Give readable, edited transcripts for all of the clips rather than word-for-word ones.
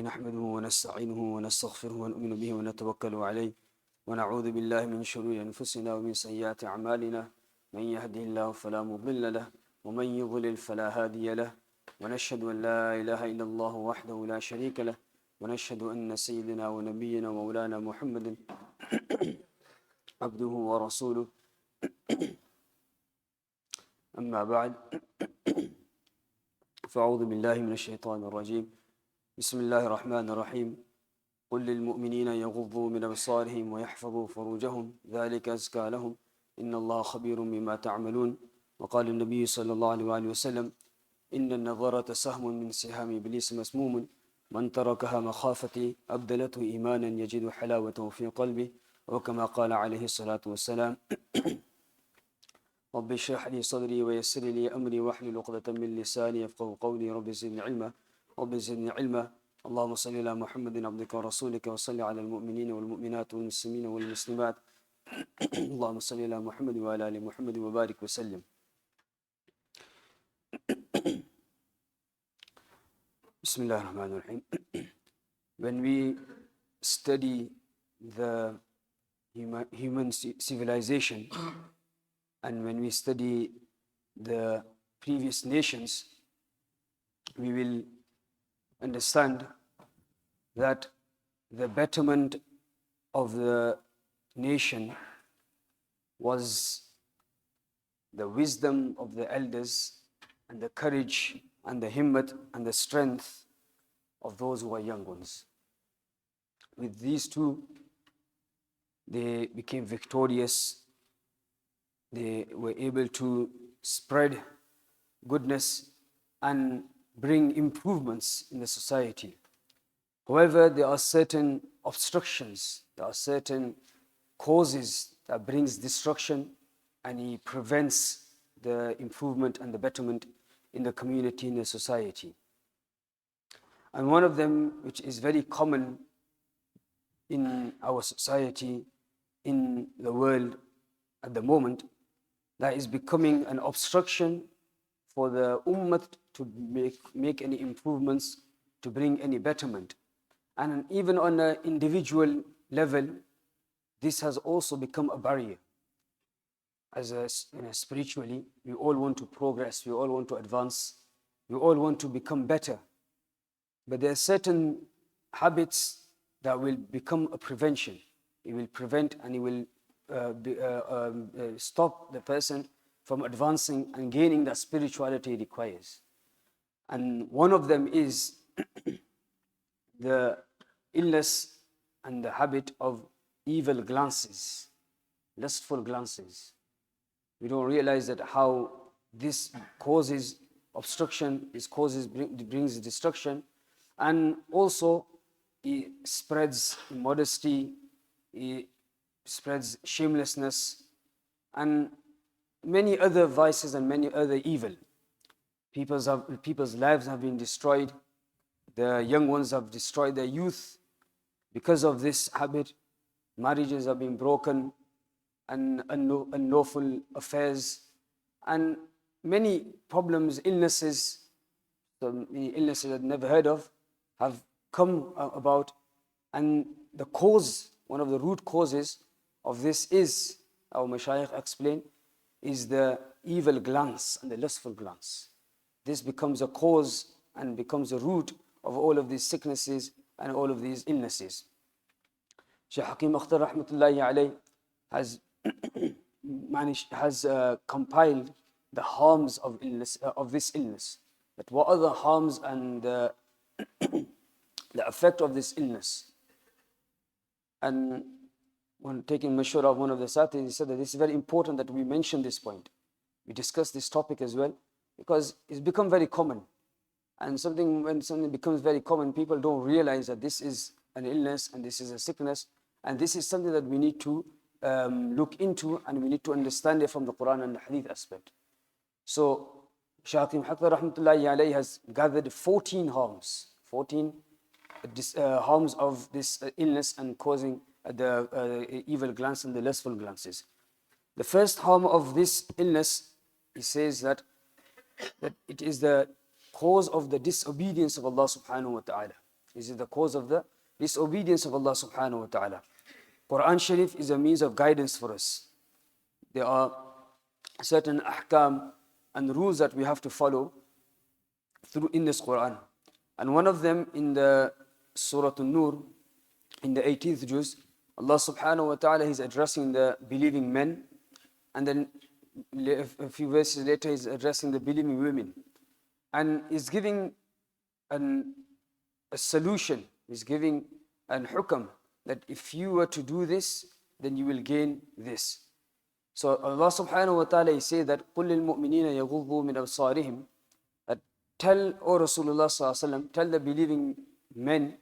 نحمده ونستعينه ونستغفره ونؤمن به ونتوكل عليه ونعوذ بالله من شرور أنفسنا ومن سيئات أعمالنا من يهده الله فلا مضل له ومن يضلل فلا هادي له ونشهد أن لا إله إلا الله وحده لا شريك له ونشهد أن سيدنا ونبينا ومولانا محمد عبده ورسوله أما بعد فأعوذ بالله من الشيطان الرجيم بسم الله الرحمن الرحيم قل للمؤمنين يغضوا من أبصارهم ويحفظوا فروجهم ذلك أزكى لهم إن الله خبير بما تعملون وقال النبي صلى الله عليه وآله وسلم إن النظرة سهم من سهام إبليس مسموم من تركها مخافتي أبدلته إيمانا يجد حلاوته في قلبه وكما قال عليه الصلاة والسلام رب اشرح لي صدري ويسر لي أمري واحلل عقدة من لساني يفقهوا قولي رب زدني علما رب زدني علما اللهم صل على محمد عبدك ورسولك وصل على المؤمنين والمؤمنات والمسلمين والمسلمات اللهم صل على محمد وعلى آل محمد وبارك وسلم. Bismillah ar-Rahman ar-Rahim. When we study the human civilization and when we study the previous nations, we will understand that the betterment of the nation was the wisdom of the elders and the courage and the himmat and the strength of those who are young ones. With these two, they became victorious. They were able to spread goodness and bring improvements in the society. However, there are certain obstructions, there are certain causes that brings destruction, and he prevents the improvement and the betterment in the community, in the society. And one of them, which is very common in our society, in the world at the moment, that is becoming an obstruction for the Ummah to make any improvements, to bring any betterment. And even on an individual level, this has also become a barrier. Spiritually, we all want to progress, we all want to advance, we all want to become better. But there are certain habits that will become a prevention. It will prevent and it will stop the person from advancing and gaining that spirituality requires. And one of them is the illness and the habit of evil glances, lustful glances. We don't realize that how this causes obstruction, brings destruction, and also it spreads immodesty, it spreads shamelessness, and many other vices and many other evil. People's lives have been destroyed. The young ones have destroyed their youth because of this habit. Marriages have been broken, and unlawful affairs, and many problems, illnesses, many illnesses I'd never heard of, have come about. And the cause, one of the root causes of this is, our Mashayikh explain, is the evil glance and the lustful glance. This becomes a cause and becomes a root of all of these sicknesses and all of these illnesses. Shah Hakeem Akhtar RA has compiled the harms of this illness. That what are the harms and the effect of this illness? And when taking mashwara of one of the satis, he said that this is very important that we mention this point. We discuss this topic as well, because it's become very common. And when something becomes very common, people don't realize that this is an illness and this is a sickness, and this is something that we need to look into, and we need to understand it from the Quran and the Hadith aspect. So Shah Hakeem Akhtar RA has gathered 14 harms, 14 harms of this illness and causing the evil glance and the lustful glances. The first harm of this illness, he says that it is the cause of the disobedience of Allah subhanahu wa ta'ala. This is the cause of the disobedience of Allah subhanahu wa ta'ala. Quran Sharif is a means of guidance for us. There are certain ahkam and rules that we have to follow through in this Quran. And one of them in the Surah An-Nur, in the 18th juz, Allah subhanahu wa ta'ala is addressing the believing men, and then a few verses later he's addressing the believing women. And he's giving a solution, he's giving an hukam, that if you were to do this, then you will gain this. So Allah subhanahu wa ta'ala, he says that قُلْ لِلْمُؤْمِنِينَ يَغُضُّوا مِنْ أَبْصَارِهِمْ, that tell, O Rasulullah sallallahu alaihi wasallam, tell the believing men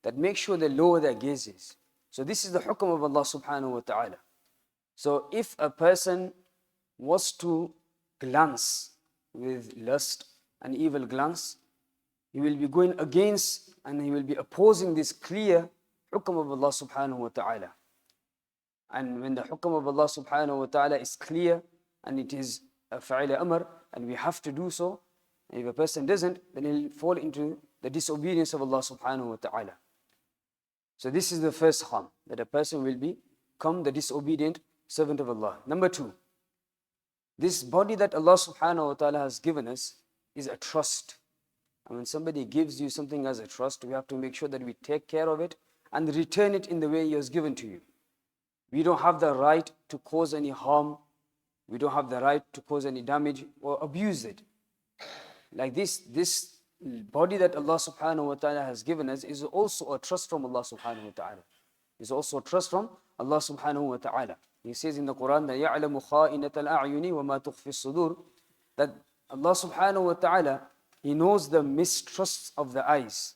that make sure they lower their gazes. So this is the hukam of Allah subhanahu wa ta'ala. So if a person was to glance with lust, an evil glance, he will be going against and he will be opposing this clear hukam of Allah subhanahu wa ta'ala. And when the hukam of Allah subhanahu wa ta'ala is clear and it is a fa'ila amr and we have to do so, and if a person doesn't, then he'll fall into the disobedience of Allah subhanahu wa ta'ala. So this is the first harm, that a person will become the disobedient servant of Allah. Number two, this body that Allah subhanahu wa ta'ala has given us is a trust. And when somebody gives you something as a trust, we have to make sure that we take care of it and return it in the way He has given to you. We don't have the right to cause any harm. We don't have the right to cause any damage or abuse it. Like this body that Allah subhanahu wa ta'ala has given us is also a trust from Allah subhanahu wa ta'ala. It's also a trust from Allah subhanahu wa ta'ala. He says in the Quran that يَعْلَمُ خَائِنَةَ الْأَعْيُنِ وَمَا تُخْفِي الصُّدُورِ, that Allah subhanahu wa ta'ala, He knows the mistrusts of the eyes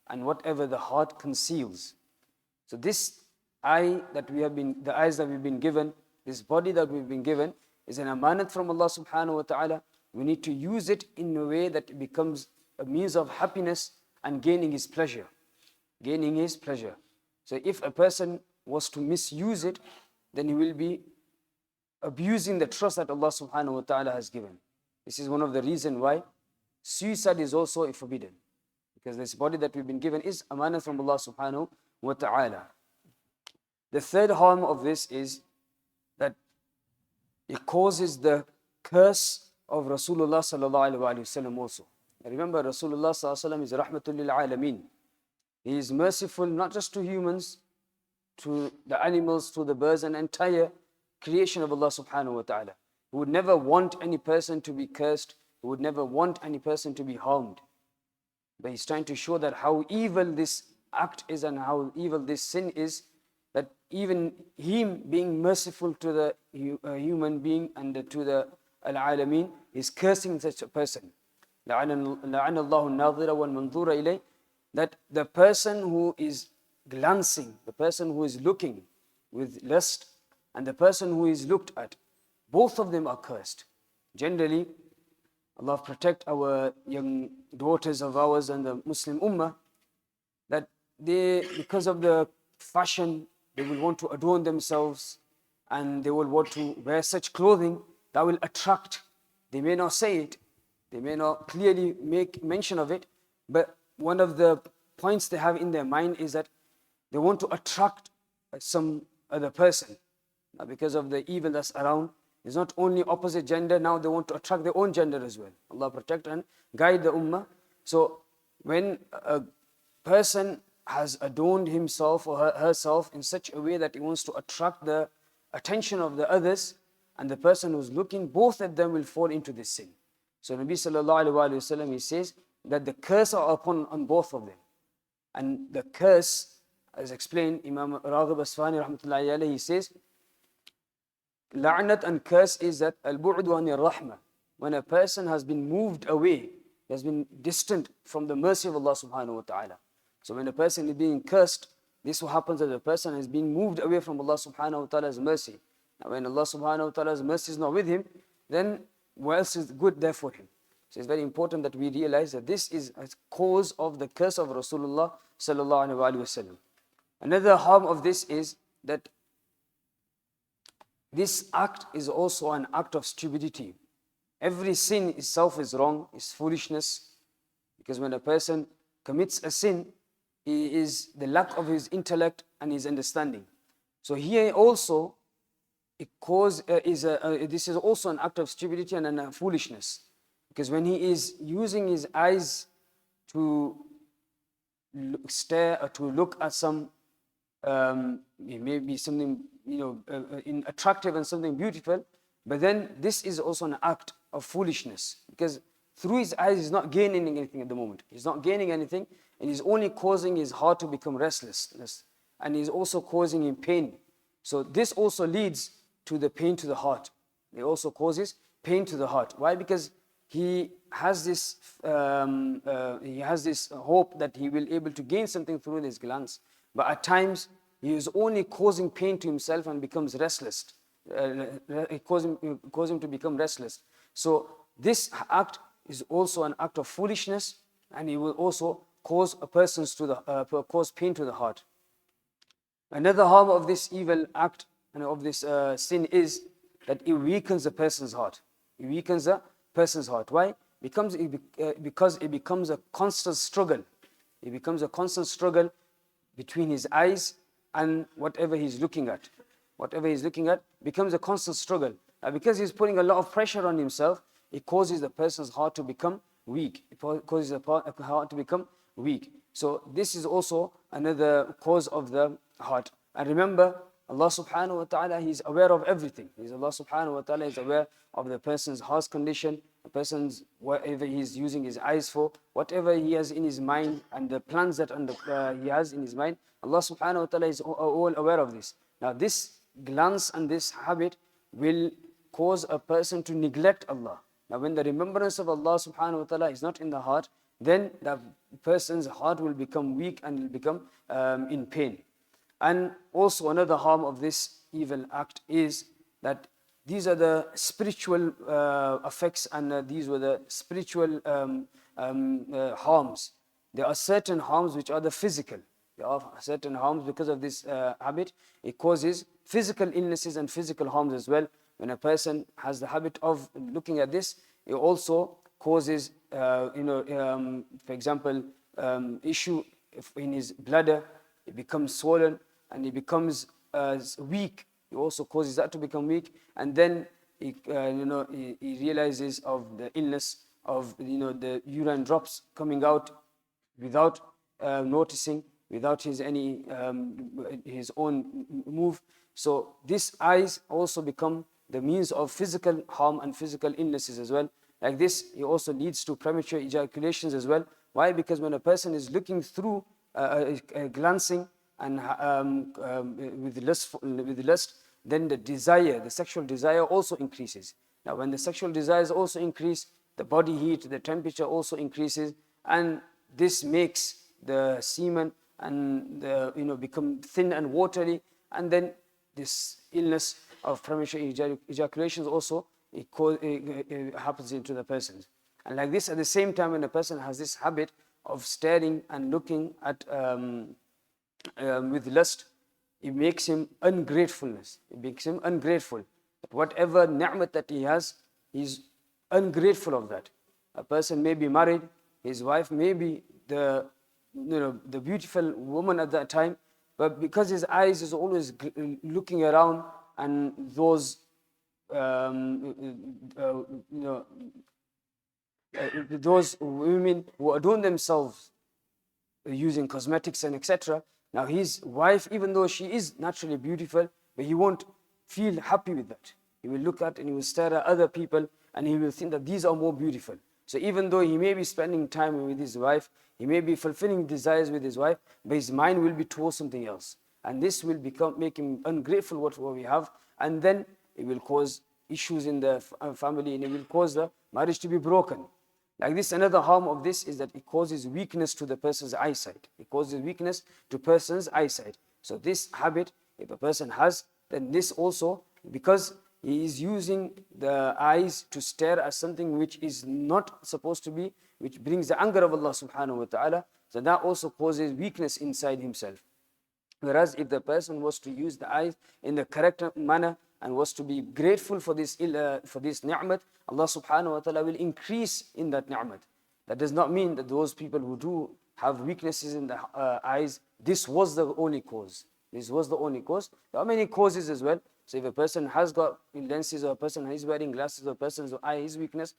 and whatever the heart conceals. So this eye that we have been, the eyes that we've been given, this body that we've been given, is an amanat from Allah subhanahu wa ta'ala. We need to use it in a way that it becomes a means of happiness and gaining His pleasure. Gaining His pleasure. So if a person was to misuse it, then he will be abusing the trust that Allah subhanahu wa ta'ala has given. This is one of the reasons why suicide is also forbidden. Because this body that we've been given is amanat from Allah subhanahu wa ta'ala. The third harm of this is that it causes the curse of Rasulullah sallallahu alaihi wasallam also. Remember, Rasulullah sallallahu alaihi wasallam is rahmatul lil alameen. He is merciful not just to humans, to the animals, to the birds, and entire creation of Allah subhanahu wa ta'ala. He would never want any person to be cursed. He would never want any person to be harmed. But he's trying to show that how evil this act is and how evil this sin is, that even him being merciful to the human being and to the al-alameen is cursing such a person. لَعَنَ اللَّهُ النَّاظِرَ وَالْمَنْظُورَ إِلَيْهِ, that the person who is glancing, the person who is looking with lust, and the person who is looked at, both of them are cursed. Generally, Allah protect our young daughters of ours and the Muslim Ummah, that they, because of the fashion, they will want to adorn themselves and they will want to wear such clothing that will attract. They may not say it, they may not clearly make mention of it, but one of the points they have in their mind is that they want to attract some other person. Now, because of the evil that's around, it's not only opposite gender, now they want to attract their own gender as well. Allah protect and guide the ummah. So when a person has adorned himself or herself in such a way that he wants to attract the attention of the others, and the person who's looking, both of them will fall into this sin. So Nabi sallallahu alaihi wasallam, he says that the curse are upon on both of them. And the curse, as explained, Imam Raghib Asfani rahmatullahi alayhi, he says, la'nat and curse is that al-bu'du anir rahmah. When a person has been moved away, he has been distant from the mercy of Allah subhanahu wa ta'ala. So when a person is being cursed, this what happens that a person is being moved away from Allah subhanahu wa ta'ala's mercy. Now when Allah subhanahu wa ta'ala's mercy is not with him, then what else is good there for him? So it's very important that we realize that this is a cause of the curse of Rasulullah sallallahu alaihi wasallam. Another harm of this is that this act is also an act of stupidity. Every sin itself is wrong, is foolishness. Because when a person commits a sin, is the lack of his intellect and his understanding. So here also, this is also an act of stupidity and a foolishness. Because when he is using his eyes to stare or to look at some, maybe something, attractive and something beautiful, but then this is also an act of foolishness, because through his eyes he's not gaining anything at the moment. He's not gaining anything, and he's only causing his heart to become restless, and he's also causing him pain. So this also leads to the pain to the heart. It also causes pain to the heart. Why? Because he has this hope that he will be able to gain something through this glance, but at times he is only causing pain to himself and becomes restless. It causes him to become restless. So this act is also an act of foolishness, and it will also cause cause pain to the heart. Another harm of this evil act and of this sin is that it weakens a person's heart. It weakens a person's heart. Why? Because it becomes a constant struggle. It becomes a constant struggle between his eyes and whatever he's looking at. Whatever he's looking at becomes a constant struggle. Because he's putting a lot of pressure on himself, it causes the person's heart to become weak. It causes the heart to become weak. So this is also another cause of the heart. And remember, Allah subhanahu wa ta'ala, He's aware of everything. Allah subhanahu wa ta'ala is aware of the person's heart's condition, the person's, whatever he's using his eyes for, whatever he has in his mind, and the plans that he has in his mind. Allah subhanahu wa ta'ala is all aware of this. Now this glance and this habit will cause a person to neglect Allah. Now when the remembrance of Allah subhanahu wa ta'ala is not in the heart, then the person's heart will become weak and will become in pain. And also another harm of this evil act is that these are the spiritual effects, and these were the spiritual harms. There are certain harms which are the physical. There are certain harms because of this habit. It causes physical illnesses and physical harms as well. When a person has the habit of looking at this, it also causes, for example, issue in his bladder. It becomes swollen and he becomes weak. It also causes that to become weak, and then he realizes of the illness of the urine drops coming out without noticing, without his own move. So these eyes also become the means of physical harm and physical illnesses as well. Like this, it also leads to premature ejaculations as well. Why? Because when a person is looking through, glancing, and with lust, then the sexual desire also increases. Now when the sexual desires also increase, the body heat, the temperature also increases, and this makes the semen and become thin and watery, and then this illness of premature ejaculations also it happens into the person. And like this, at the same time, when a person has this habit of staring and looking at with lust, it makes him ungratefulness. It makes him ungrateful. But whatever ni'mat that he has, he's ungrateful of that. A person may be married, his wife may be the beautiful woman at that time, but because his eyes is always looking around, and those those women who adorn themselves using cosmetics and etc. Now his wife, even though she is naturally beautiful, but he won't feel happy with that. He will look at and he will stare at other people, and he will think that these are more beautiful. So even though he may be spending time with his wife, he may be fulfilling desires with his wife, but his mind will be towards something else. And this will make him ungrateful what we have, and then it will cause issues in the family, and it will cause the marriage to be broken. Like this, another harm of this is that it causes weakness to the person's eyesight. It causes weakness to person's eyesight. So this habit, if a person has, then this also, because he is using the eyes to stare at something which is not supposed to be, which brings the anger of Allah subhanahu wa ta'ala, so that also causes weakness inside himself. Whereas if the person was to use the eyes in the correct manner and was to be grateful for this ni'mat, Allah subhanahu wa ta'ala will increase in that ni'mat. That does not mean that those people who do have weaknesses in the eyes, this was the only cause. This was the only cause. There are many causes as well. So if a person has got lenses, or a person is wearing glasses, or a person's eye is weakness,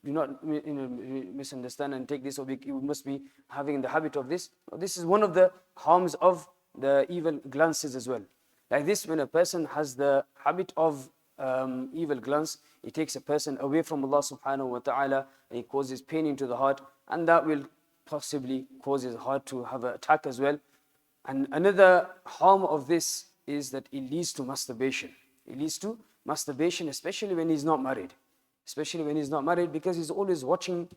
do not misunderstand and take this, or you must be having the habit of this. This is one of the harms of the evil glances as well. Like this, when a person has the habit of evil glance, it takes a person away from Allah subhanahu wa ta'ala, and it causes pain into the heart, and that will possibly cause his heart to have an attack as well. And another harm of this is that it leads to masturbation. It leads to masturbation, especially when he's not married. Especially when he's not married, because he's always watching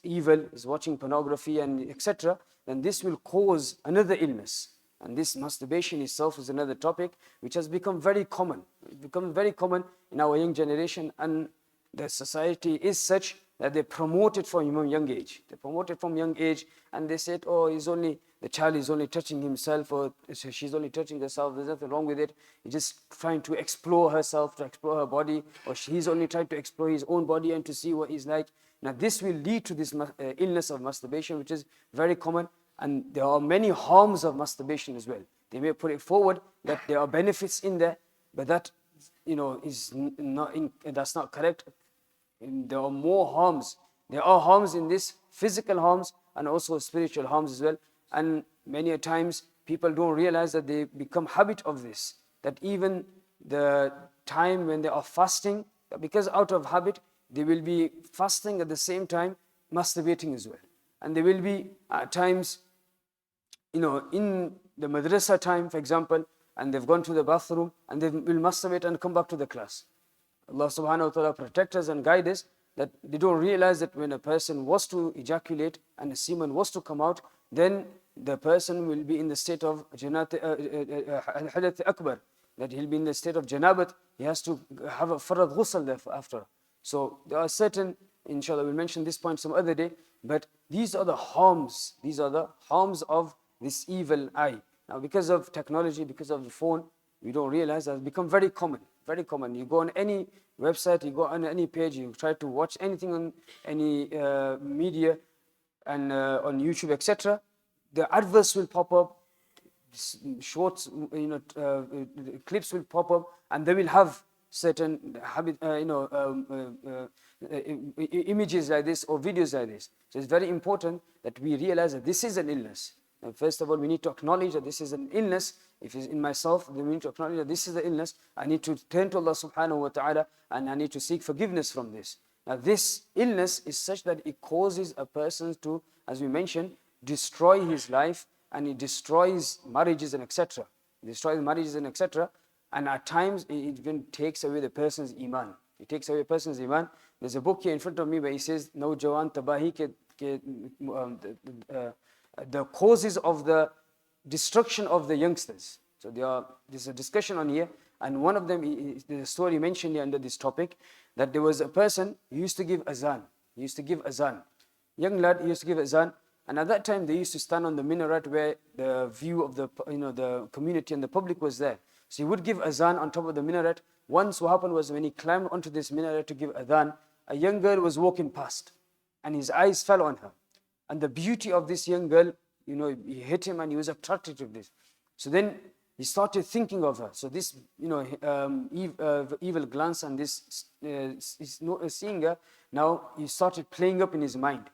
evil, he's watching pornography and etc. Then this will cause another illness. And this masturbation itself is another topic which has become very common. It's become very common in our young generation, and the society is such that they promote it from young age. They promote it from young age, and they said, oh, the child is only touching himself, or she's only touching herself, there's nothing wrong with it. He's just trying to explore herself, to explore her body, or he's only trying to explore his own body and to see what he's like. Now this will lead to this illness of masturbation, which is very common, and there are many harms of masturbation as well. They may put it forward that there are benefits in there, but that is that's not correct. There are more harms. There are harms in this, physical harms and also spiritual harms as well. And many a times people don't realize that they become habit of this. That even the time when they are fasting, because out of habit, they will be fasting at the same time masturbating as well. And they will be at times, in the madrasa time, for example, and they've gone to the bathroom and they will masturbate and come back to the class. Allah subhanahu wa ta'ala protect us and guide us, that they don't realize that when a person was to ejaculate and a semen was to come out, then the person will be in the state of hadath akbar, that he'll be in the state of janabat. He has to have a farad ghusl after. So there are certain, inshallah we'll mention this point some other day, but these are the harms. These are the harms of this evil eye. Now because of technology, because of the phone, we don't realize that it's become very common. Very common. You go on any website, you go on any page, you try to watch anything on any media and on YouTube, etc. The adverts will pop up, shorts, clips will pop up, and they will have certain images like this or videos like this. So it's very important that we realize that this is an illness. And first of all, we need to acknowledge that this is an illness. If it's in myself, then we need to acknowledge that this is the illness. I need to turn to Allah subhanahu wa ta'ala, and I need to seek forgiveness from this. Now this illness is such that it causes a person to, as we mentioned, destroy his life, and it destroys marriages and etc. Destroys marriages and etc. And at times it even takes away the person's iman. It takes away a person's iman. There's a book here in front of me where he says, Naujawan Tabahi the causes of the destruction of the youngsters. So there's a discussion on here, and one of them is the story mentioned here under this topic, that there was a person who used to give azan. He used to give azan. Young lad, he used to give azan, and at that time they used to stand on the minaret where the view of the community and the public was there. So he would give azan on top of the minaret. Once what happened was, when he climbed onto this minaret to give adhan, a young girl was walking past, and his eyes fell on her. And the beauty of this young girl, he hit him and he was attracted to this. So then he started thinking of her. So this, evil glance and this seeing her, now he started playing up in his mind.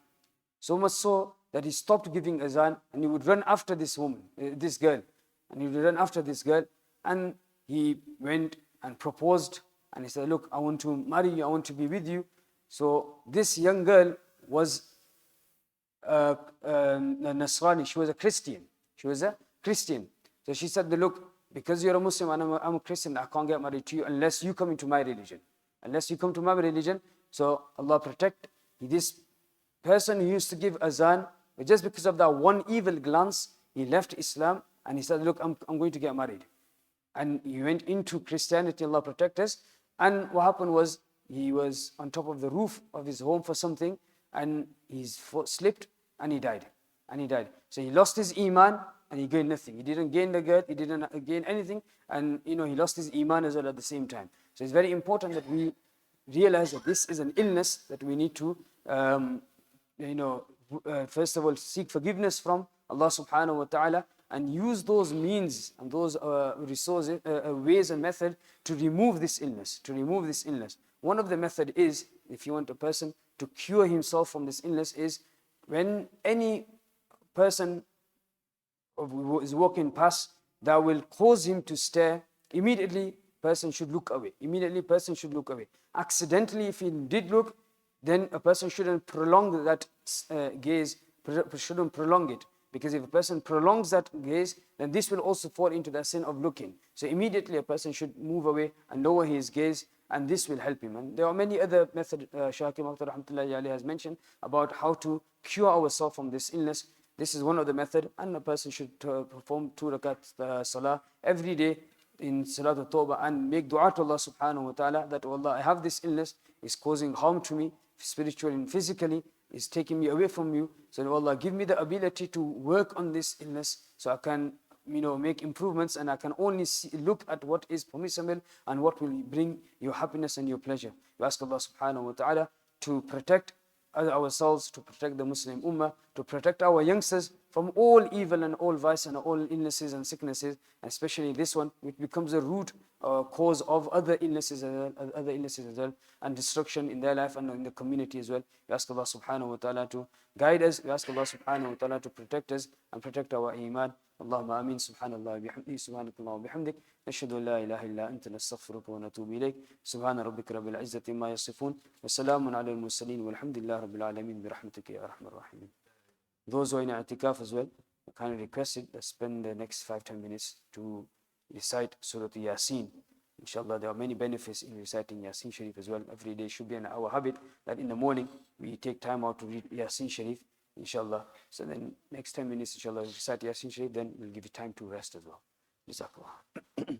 So much so that he stopped giving azan, and he would run after this woman, this girl. And he would run after this girl, and he went and proposed, and he said, look, I want to marry you, I want to be with you. So this young girl was Nasrani. She was a Christian. So she said, look, because you're a Muslim and I'm a Christian, I can't get married to you unless you come into my religion. Unless you come to my religion. So Allah protect. This person who used to give azan, but just because of that one evil glance, he left Islam and he said, look, I'm going to get married. And he went into Christianity, Allah protect us. And what happened was, he was on top of the roof of his home for something, and his foot slipped, and he died. So he lost his iman, and he gained nothing. He didn't gain the good, he didn't gain anything, and he lost his iman as well at the same time. So it's very important that we realize that this is an illness that we need to first of all, seek forgiveness from Allah subhanahu wa ta'ala, and use those means and those resources, ways and methods to remove this illness, One of the method is, if you want a person to cure himself from this illness, is when any person is walking past that will cause him to stare, immediately person should look away. Accidentally, if he did look, then a person shouldn't prolong that gaze, shouldn't prolong it. Because if a person prolongs that gaze, then this will also fall into the sin of looking. So immediately a person should move away and lower his gaze, and this will help him. And there are many other methods Shah Hakeem Akhtar RA has mentioned about how to cure ourselves from this illness. This is one of the methods, and a person should perform 2 rakat salah every day in Salatul Tawbah and make dua to Allah subhanahu wa ta'ala that, oh Allah, I have this illness, it's causing harm to me, spiritually and physically, is taking me away from you. So, Allah, give me the ability to work on this illness so I can, make improvements, and I can only look at what is permissible and what will bring your happiness and your pleasure. We ask Allah subhanahu wa ta'ala to protect ourselves, to protect the Muslim Ummah, to protect our youngsters from all evil and all vice and all illnesses and sicknesses, especially this one, which becomes a root cause of other illnesses as well, and destruction in their life and in the community as well. We ask Allah subhanahu wa ta'ala to guide us. We ask Allah subhanahu wa ta'ala to protect us and protect our iman. Allahumma ameen. Subhanallah bihamdihi, subhanakallah wa bihamdik. Nashhadu an la ilaha illa anta nastaghfiruka wa natubu ilayk. Subhana rabbika rabbil izzati amma yasifun. Wa salamun ala al-mursalin walhamdulillahi rabbil alamin bi rahmatika ya arhamar rahimin. Those who are in TIKAF as well, I kindly requested to spend the next 5-10 minutes to recite Surah Yasin. Inshallah, there are many benefits in reciting Yasin Sharif as well. Every day should be our habit that in the morning we take time out to read Yasin Sharif, inshallah. So then next 10 minutes, inshallah, recite Yasin Sharif, then we'll give you time to rest as well. Jazakallah.